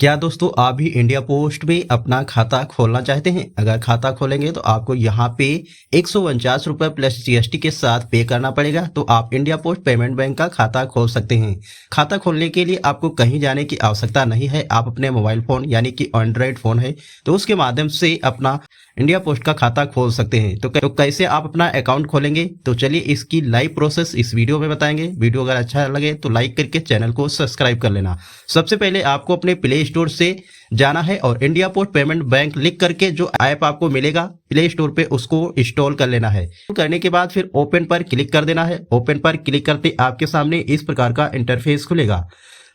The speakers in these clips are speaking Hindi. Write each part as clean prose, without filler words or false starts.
क्या दोस्तों आप भी इंडिया पोस्ट में अपना खाता खोलना चाहते हैं? अगर खाता खोलेंगे तो आपको यहाँ पे 149 रुपये प्लस जीएसटी के साथ पे करना पड़ेगा। तो आप इंडिया पोस्ट पेमेंट बैंक का खाता खोल सकते हैं। खाता खोलने के लिए आपको कहीं जाने की आवश्यकता नहीं है। आप अपने मोबाइल फोन यानी कि एंड्रॉयड फोन है तो उसके माध्यम से अपना इंडिया पोस्ट का खाता खोल सकते हैं। तो कैसे आप अपना अकाउंट खोलेंगे, तो चलिए इसकी लाइव प्रोसेस इस वीडियो में बताएंगे। वीडियो अगर अच्छा लगे तो लाइक करके चैनल को सब्सक्राइब कर लेना। सबसे पहले आपको अपने प्ले स्टोर से जाना है और इंडिया पोस्ट पेमेंट बैंक लिख करके जो ऐप आपको मिलेगा प्ले स्टोर पे उसको इंस्टॉल कर लेना है। करने के बाद फिर ओपन पर क्लिक कर देना है। ओपन पर क्लिक करते आपके सामने इस प्रकार का इंटरफेस खुलेगा।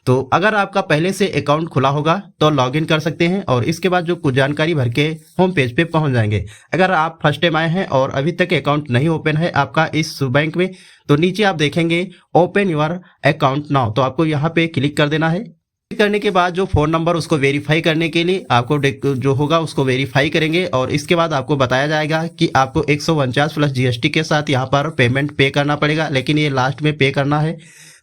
तो अगर आपका पहले से अकाउंट खुला होगा तो लॉगिन कर सकते हैं और इसके बाद जो कुछ जानकारी भर के होम पेज पे पहुंच जाएंगे। अगर आप फर्स्ट टाइम आए हैं और अभी तक अकाउंट नहीं ओपन है आपका इस बैंक में, तो नीचे आप देखेंगे ओपन योर अकाउंट नाउ, तो आपको यहाँ पे क्लिक कर देना है। क्लिक करने के बाद जो फोन नंबर उसको वेरीफाई करने के लिए आपको जो होगा उसको वेरीफाई करेंगे और इसके बाद आपको बताया जाएगा कि आपको 149 प्लस जीएसटी के साथ यहाँ पर पेमेंट पे करना पड़ेगा, लेकिन ये लास्ट में पे करना है।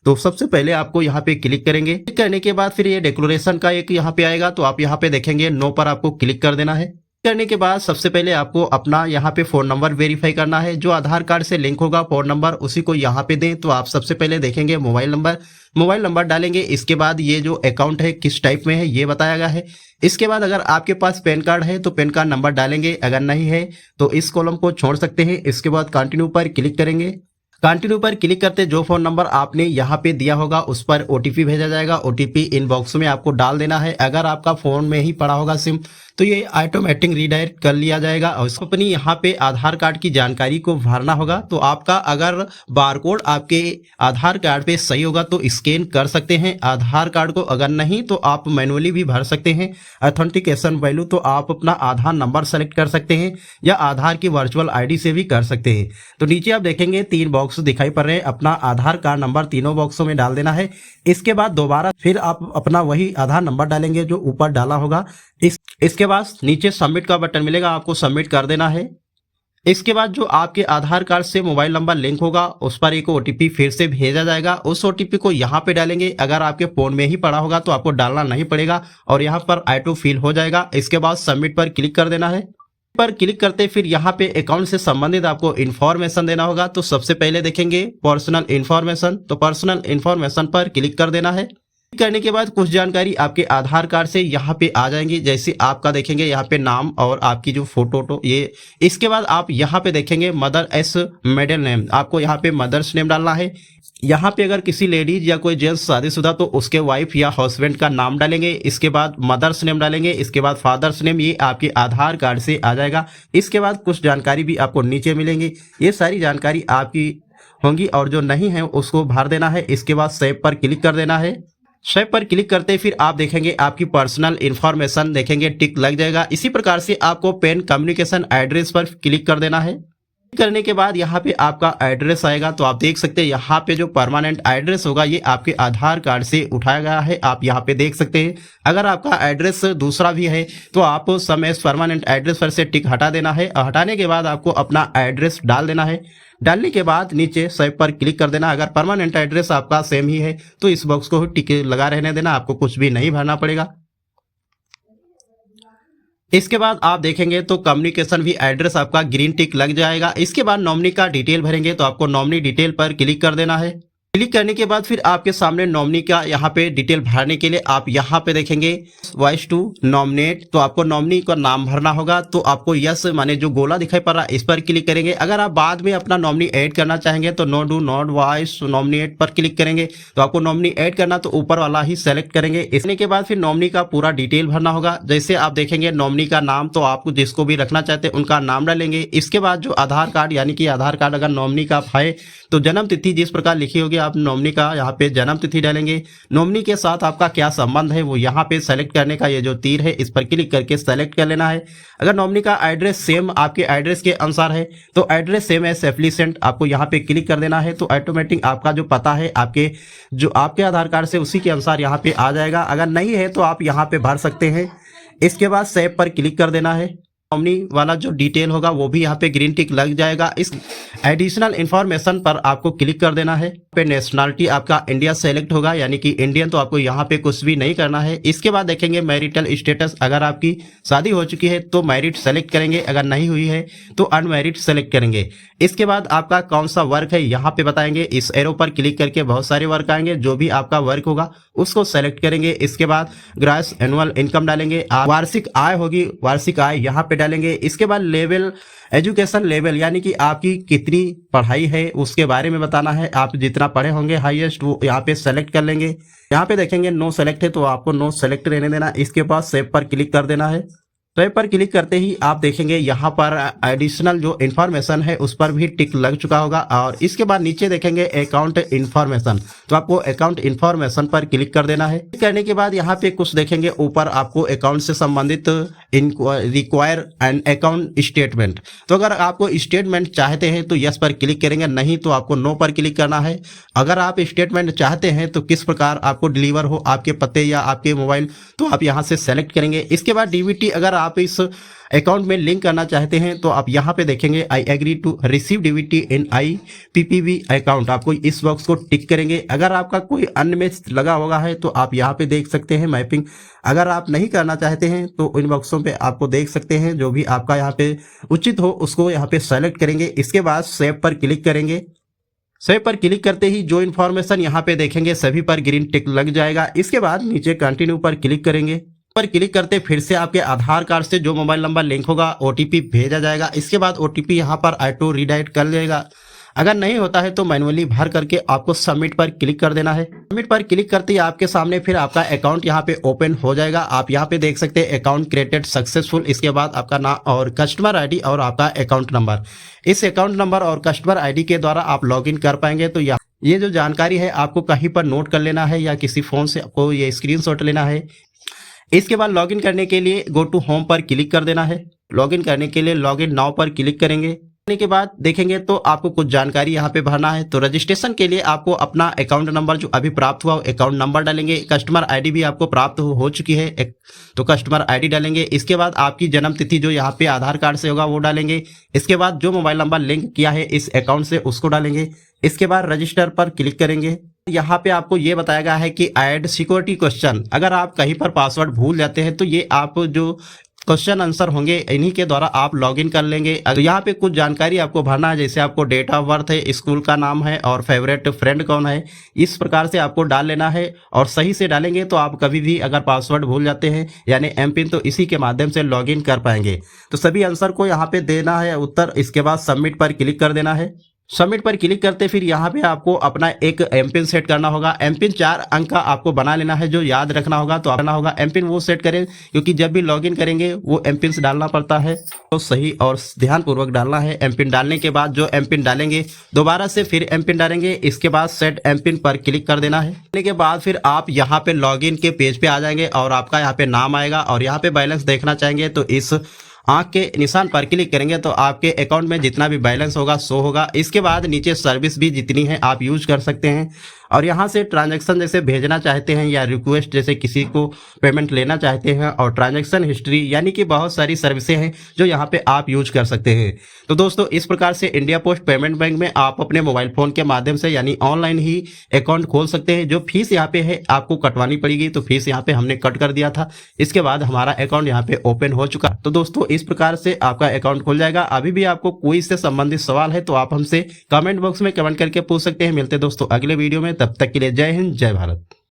तो सबसे पहले आपको यहाँ पे क्लिक करेंगे। क्लिक करने के बाद फिर ये डिक्लेरेशन का एक यहाँ पे आएगा, तो आप यहाँ पे देखेंगे नो पर आपको क्लिक कर देना है। करने के बाद सबसे पहले आपको अपना यहाँ पे फोन नंबर वेरीफाई करना है। जो आधार कार्ड से लिंक होगा फोन नंबर उसी को यहाँ पे दें। तो आप सबसे पहले देखेंगे मोबाइल नंबर डालेंगे। इसके बाद ये जो अकाउंट है किस टाइप में है ये बताया गया है। इसके बाद अगर आपके पास पैन कार्ड है तो पैन कार्ड नंबर डालेंगे, अगर नहीं है तो इस कॉलम को छोड़ सकते हैं। इसके बाद कंटिन्यू पर क्लिक करेंगे। कंटिन्यू पर क्लिक करते जो फोन नंबर आपने यहाँ पे दिया होगा उस पर ओटीपी भेजा जाएगा। ओटीपी इनबॉक्स में आपको डाल देना है। अगर आपका फोन में ही पड़ा होगा सिम तो ये ऑटोमेटिक रीडायरेक्ट कर लिया जाएगा और इसको अपनी यहाँ पे आधार कार्ड की जानकारी को भरना होगा। तो आपका अगर बारकोड आपके आधार कार्ड पे सही होगा तो स्कैन कर सकते हैं आधार कार्ड को, अगर नहीं तो आप मैनुअली भी भर सकते हैं। ऑथेंटिकेशन वैल्यू तो आप अपना आधार नंबर सेलेक्ट कर सकते हैं या आधार की वर्चुअल आईडी से भी कर सकते हैं। तो नीचे आप देखेंगे 3 बॉक्स दिखाई पड़ रहे हैं, अपना आधार कार्ड नंबर तीनों बॉक्सों में डाल देना है। इसके बाद दोबारा फिर आप अपना वही आधार नंबर डालेंगे जो ऊपर डाला होगा। इसके बाद नीचे सबमिट का बटन मिलेगा, आपको सबमिट कर देना है। इसके बाद जो आपके आधार कार्ड से मोबाइल नंबर लिंक होगा उस पर एक ओटीपी फिर से भेजा जाएगा। उस ओटीपी को यहाँ पे डालेंगे। अगर आपके फोन में ही पड़ा होगा तो आपको डालना नहीं पड़ेगा और यहाँ पर ऑटो फिल हो जाएगा। इसके बाद सबमिट पर क्लिक कर देना है। पर क्लिक करते फिर यहाँ पे अकाउंट से संबंधित आपको इन्फॉर्मेशन देना होगा। तो सबसे पहले देखेंगे पर्सनल इन्फॉर्मेशन, तो पर्सनल इन्फॉर्मेशन पर क्लिक कर देना है। करने के बाद कुछ जानकारी आपके आधार कार्ड से यहाँ पे आ जाएंगी, जैसे आपका देखेंगे यहाँ पे नाम और आपकी जो फोटो ये। इसके बाद आप यहाँ पे देखेंगे मदर एस मिडिल नेम, आपको यहाँ पे मदर्स नेम डालना है। यहाँ पे अगर किसी लेडीज या कोई जेंट्स शादीशुदा तो उसके वाइफ या हस्बैंड का नाम डालेंगे। इसके बाद मदर्स नेम डालेंगे। इसके बाद फादर्स नेम, ये आपके आधार कार्ड से आ जाएगा। इसके बाद कुछ जानकारी भी आपको नीचे मिलेंगी, ये सारी जानकारी आपकी होंगी और जो नहीं है उसको भर देना है। इसके बाद सेव पर क्लिक कर देना है। सेव पर क्लिक करते फिर आप देखेंगे आपकी पर्सनल इन्फॉर्मेशन देखेंगे टिक लग जाएगा। इसी प्रकार से आपको पेन कम्युनिकेशन एड्रेस पर क्लिक कर देना है। करने के बाद यहाँ पे आपका एड्रेस आएगा, तो आप देख सकते हैं यहाँ पे जो परमानेंट एड्रेस होगा ये आपके आधार कार्ड से उठाया गया है। आप यहाँ पे देख सकते हैं। अगर आपका एड्रेस दूसरा भी है तो आप समय परमानेंट एड्रेस पर से टिक हटा देना है। हटाने के बाद आपको अपना एड्रेस डाल देना है। डालने के बाद नीचे सेव पर क्लिक कर देना। अगर परमानेंट एड्रेस आपका सेम ही है तो इस बॉक्स को टिक लगा रहने देना, आपको कुछ भी नहीं भरना पड़ेगा। इसके बाद आप देखेंगे तो कम्युनिकेशन भी एड्रेस आपका ग्रीन टिक लग जाएगा। इसके बाद नॉमिनी का डिटेल भरेंगे, तो आपको नॉमिनी डिटेल पर क्लिक कर देना है। क्लिक करने के बाद फिर आपके सामने नॉमिनी का यहाँ पे डिटेल भरने के लिए आप यहाँ पे देखेंगे वॉइस टू नॉमिनेट, तो आपको नॉमिनी का नाम भरना होगा। तो आपको यस माने जो गोला दिखाई पड़ रहा है इस पर क्लिक करेंगे। अगर आप बाद में अपना नॉमिनी ऐड करना चाहेंगे तो no do not voice nominate पर क्लिक करेंगे। तो आपको नॉमिनी ऐड करना तो ऊपर वाला ही सेलेक्ट करेंगे। इसने के बाद फिर नॉमिनी का पूरा डिटेल भरना होगा। जैसे आप देखेंगे नॉमिनी का नाम, तो आपको जिसको भी रखना चाहते हैं उनका नाम डालेंगे। इसके बाद जो आधार कार्ड यानी कि आधार कार्ड अगर नॉमिनी का है तो जन्म तिथि जिस प्रकार लिखी होगी आप नॉमिनी का यहाँ पे जन्म तिथि डालेंगे। नॉमिनी के साथ आपका क्या संबंध है वो यहाँ पे सेलेक्ट करने का ये जो तीर है इस पर क्लिक करके सेलेक्ट कर लेना है। अगर नॉमिनी का एड्रेस सेम आपके एड्रेस के अनुसार है तो एड्रेस सेम है एप्लीसेंट, आपको यहाँ पे क्लिक कर देना है। तो ऑटोमेटिक आपका जो पता है आपके आधार कार्ड से उसी के अनुसार यहाँ पे आ जाएगा। अगर नहीं है तो आप यहाँ पे भर सकते हैं। इसके बाद सेव पर क्लिक कर देना है। नॉमिनी वाला जो डिटेल होगा वो भी यहाँ पे ग्रीन टिक लग जाएगा। इस एडिशनल इन्फॉर्मेशन पर आपको क्लिक कर देना है। पे नेशनलिटी आपका इंडिया सेलेक्ट होगा, यानी कि इंडियन, तो आपको यहाँ पे कुछ भी नहीं करना है। इसके बाद देखेंगे मैरिटल स्टेटस, अगर आपकी शादी हो चुकी है तो मैरिड सेलेक्ट करेंगे, अगर नहीं हुई है तो अनमैरिड सेलेक्ट करेंगे। इसके बाद आपका कौन सा वर्क है यहाँ पे बताएंगे। इस एरो पर क्लिक करके बहुत सारे वर्क आएंगे, जो भी आपका वर्क होगा उसको सेलेक्ट करेंगे। इसके बाद ग्रॉस एनुअल इनकम डालेंगे, वार्षिक आय होगी, वार्षिक आय यहाँ पे डालेंगे। इसके बाद लेवल, एजुकेशन लेवल, यानी कि आपकी कितनी पढ़ाई है उसके बारे में बताना है। आप जितना पढ़े होंगे हाईएस्ट वो यहाँ पे सेलेक्ट कर लेंगे। यहाँ पे देखेंगे नो सेलेक्ट है तो आपको नो सेलेक्ट रहने देना। इसके बाद सेव पर क्लिक कर देना है। सेव पर क्लिक करते ही आप देखेंगे यहाँ पर एडिशनल जो इन्फॉर्मेशन है उस पर भी टिक लग चुका होगा। और इसके बाद नीचे देखेंगे अकाउंट इन्फॉर्मेशन, तो आपको अकाउंट इन्फॉर्मेशन पर क्लिक कर देना है। क्लिक करने के बाद यहाँ पे कुछ देखेंगे ऊपर आपको अकाउंट से संबंधित रिक्वायर एन अकाउंट स्टेटमेंट, तो अगर आपको स्टेटमेंट चाहते हैं तो यस पर क्लिक करेंगे, नहीं तो आपको नो पर क्लिक करना है। अगर आप स्टेटमेंट चाहते हैं तो किस प्रकार आपको डिलीवर हो आपके पते या आपके मोबाइल, तो आप यहाँ से सेलेक्ट करेंगे। इसके बाद डीबीटी अगर आप इस अकाउंट में लिंक करना चाहते हैं तो आप यहाँ पे देखेंगे I agree to receive DBT in IPPB account, आपको इस बॉक्स को टिक करेंगे। अगर आपका कोई अन्य में लगा होगा है तो आप यहाँ पे देख सकते हैं मैपिंग। अगर आप नहीं करना चाहते हैं तो इन बॉक्सों पे आपको देख सकते हैं, जो भी आपका यहाँ पे उचित हो उसको यहाँ पे सेलेक्ट करेंगे। इसके बाद सेव पर क्लिक करेंगे। सेव पर क्लिक करते ही जो इन्फॉर्मेशन यहाँ पे देखेंगे सभी पर ग्रीन टिक लग जाएगा। इसके बाद नीचे कंटिन्यू पर क्लिक करेंगे। पर क्लिक करते फिर से आपके आधार कार्ड से जो मोबाइल नंबर लिंक होगा OTP भेजा जाएगा। इसके बाद OTP यहाँ पर ऑटो रीडायरेक्ट कर लेगा। अगर नहीं होता है तो मैनुअली भर करके आपको सबमिट पर क्लिक कर देना है। सबमिट पर क्लिक करते ही आपके सामने फिर आपका अकाउंट यहाँ पे ओपन हो जाएगा। आप यहाँ पे देख सकते हैं अकाउंट क्रिएटेड सक्सेसफुल। इसके बाद आपका नाम और कस्टमर ID और आपका अकाउंट नंबर, इस अकाउंट नंबर और कस्टमर ID के द्वारा आप लॉगिन कर पाएंगे। तो ये जो जानकारी है आपको कहीं पर नोट कर लेना है या किसी फोन से आपको ये स्क्रीनशॉट लेना है। इसके बाद लॉगिन करने के लिए गो टू होम पर क्लिक कर देना है। लॉगिन करने के लिए लॉगिन नाउ पर क्लिक करेंगे। करने के बाद देखेंगे तो आपको कुछ जानकारी यहाँ पे भरना है। तो रजिस्ट्रेशन के लिए आपको अपना अकाउंट नंबर जो अभी प्राप्त हुआ अकाउंट नंबर डालेंगे। कस्टमर ID भी आपको प्राप्त हो चुकी है तो कस्टमर ID डालेंगे। इसके बाद आपकी जन्म तिथि जो यहाँ पे आधार कार्ड से होगा वो डालेंगे। इसके बाद जो मोबाइल नंबर लिंक किया है इस अकाउंट से उसको डालेंगे। इसके बाद रजिस्टर पर क्लिक करेंगे। यहाँ पे आपको ये बताया गया है कि ऐड सिक्योरिटी क्वेश्चन, अगर आप कहीं पर पासवर्ड भूल जाते हैं तो ये आप जो क्वेश्चन आंसर होंगे इन्हीं के द्वारा आप लॉगिन कर लेंगे। तो यहाँ पे कुछ जानकारी आपको भरना है, जैसे आपको डेट ऑफ बर्थ है, स्कूल का नाम है और फेवरेट फ्रेंड कौन है, इस प्रकार से आपको डाल लेना है। और सही से डालेंगे तो आप कभी भी अगर पासवर्ड भूल जाते हैं यानी एमपिन, तो इसी के माध्यम से लॉगिन कर पाएंगे। तो सभी आंसर को यहाँ पे देना है उत्तर। इसके बाद सबमिट पर क्लिक कर देना है। सबमिट पर क्लिक करते फिर यहाँ पे आपको अपना एक एमपिन सेट करना होगा। एमपिन 4 अंक का आपको बना लेना है, जो याद रखना होगा। तो करना होगा एमपिन वो सेट करें, क्योंकि जब भी लॉगिन करेंगे वो एमपिन से डालना पड़ता है, तो सही और ध्यानपूर्वक डालना है। एमपिन डालने के बाद जो एमपिन डालेंगे दोबारा से फिर एमपिन डालेंगे। इसके बाद सेट एमपिन पर क्लिक कर देना है। करने के बाद फिर आप यहाँ पे लॉगिन के पेज पे आ जाएंगे और आपका यहाँ पे नाम आएगा और यहाँ पे बैलेंस देखना चाहेंगे तो इस आंख के निशान पर क्लिक करेंगे तो आपके अकाउंट में जितना भी बैलेंस होगा शो होगा। इसके बाद नीचे सर्विस भी जितनी है आप यूज कर सकते हैं और यहाँ से ट्रांजैक्शन जैसे भेजना चाहते हैं या रिक्वेस्ट जैसे किसी को पेमेंट लेना चाहते हैं और ट्रांजैक्शन हिस्ट्री, यानी कि बहुत सारी सर्विसें हैं जो यहाँ पे आप यूज कर सकते हैं। तो दोस्तों इस प्रकार से इंडिया पोस्ट पेमेंट बैंक में आप अपने मोबाइल फोन के माध्यम से यानी ऑनलाइन ही अकाउंट खोल सकते हैं। जो फीस यहाँ पे है आपको कटवानी पड़ेगी, तो फीस यहाँ पे हमने कट कर दिया था। इसके बाद हमारा अकाउंट यहाँ पे ओपन हो चुका। तो दोस्तों इस प्रकार से आपका अकाउंट खुल जाएगा। अभी भी आपको कोई इससे संबंधित सवाल है तो आप हमसे कमेंट बॉक्स में कमेंट करके पूछ सकते हैं। मिलते हैं दोस्तों अगले वीडियो में, तब तक के लिए जय हिंद जय भारत।